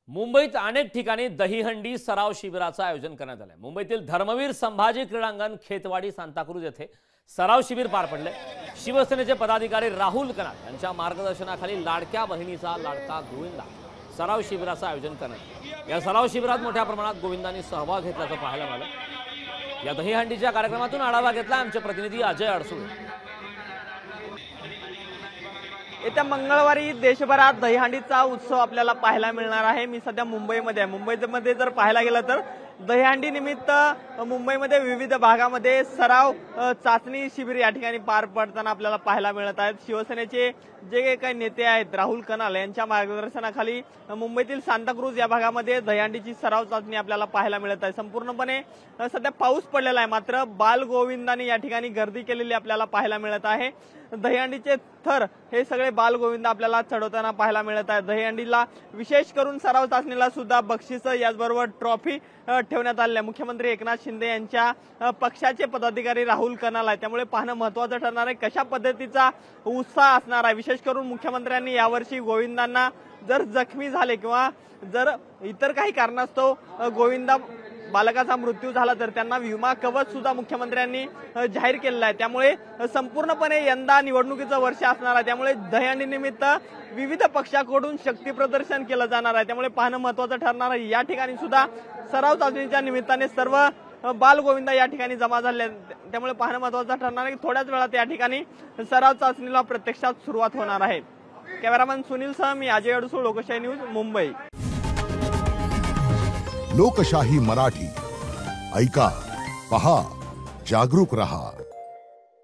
मुंबईत अनेक ठिकाणी दहीहंडी सराव शिबिराचं आयोजन करण्यात आलंय। मुंबईतील धर्मवीर संभाजी क्रीडांगण खेतवाडी सांताक्रूज येथे सराव शिबिर पार पडले। शिवसेनेचे पदाधिकारी राहुल कनाल यांच्या मार्गदर्शनाखाली लाडक्या बहिणीचा लाडका गोविंदा सराव शिबिराचं आयोजन करण्यात आलं। या सराव शिबिरात मोठ्या प्रमाणात गोविंदांनी सहभाग घेतल्याचं पाहायला मिळालं। या दहीहंडीच्या कार्यक्रमातून आढावा घेतला आमचे प्रतिनिधी अजय अडसूळ। येत्या मंगळवारी देशभरात दहीहंडीचा उत्सव आपल्याला पाहायला मिळणार आहे। मी सध्या मुंबईमध्ये आहे। मुंबईमध्ये जर पाहायला गेलं तर दहीहंडी निमित्त मुंबईमध्ये विविध भागामध्ये सराव चाचणी शिबिर या ठिकाणी पार पडताना आपल्याला पाहायला मिळत आहेत। शिवसेनेचे जे काही नेते आहेत राहुल कनाल यांच्या मार्गदर्शनाखाली मुंबईतील सांताक्रूज या भागामध्ये दहीहंडीची सराव चाचणी आपल्याला पाहायला मिळत आहे। संपूर्णपणे सध्या पाऊस पडलेला आहे, मात्र बाल गोविंदांनी या ठिकाणी गर्दी केलेली आपल्याला पाहायला मिळत आहे। दहीहंडीचे थर हे सगळे बाल गोविंद आपल्याला चढवताना पाहायला मिळत आहे। दहीहंडीला विशेष करून सराव चाचणीला सुद्धा बक्षीस याचबरोबर ट्रॉफी ठेवण्यात आली आहे। मुख्यमंत्री एकनाथ शिंदे यांच्या पक्षाचे पदाधिकारी राहुल कनाल आहे, त्यामुळे पाहणं महत्त्वाचं ठरणार आहे कशा पद्धतीचा उत्साह असणार आहे। विशेष करून मुख्यमंत्र्यांनी यावर्षी गोविंदांना जर जखमी झाले किंवा जर इतर काही कारणास्तव गोविंदा बालकाचा मृत्यू झाला तर त्यांना विमा कवच सुद्धा मुख्यमंत्र्यांनी जाहीर केलेला आहे। त्यामुळे संपूर्णपणे यंदा निवडणुकीचं वर्ष असणार आहे, त्यामुळे दहीहंडी निमित्त विविध पक्षाकडून शक्ती प्रदर्शन केलं जाणार आहे। त्यामुळे पाहणं महत्त्वाचं ठरणार आहे। या ठिकाणी सुद्धा सराव चाचणीच्या निमित्ताने सर्व बाल गोविंदा या ठिकाणी जमा झाले आहेत, त्यामुळे पाहणं महत्त्वाचं ठरणार आहे की थोड्याच वेळात या ठिकाणी सराव चाचणीला प्रत्यक्षात सुरुवात होणार आहे। कॅमेरामन सुनील सह मी अजय अडसूळ, लोकशाही न्यूज, मुंबई। लोकशाही मराठी ऐका, पहा, जागरूक रहा।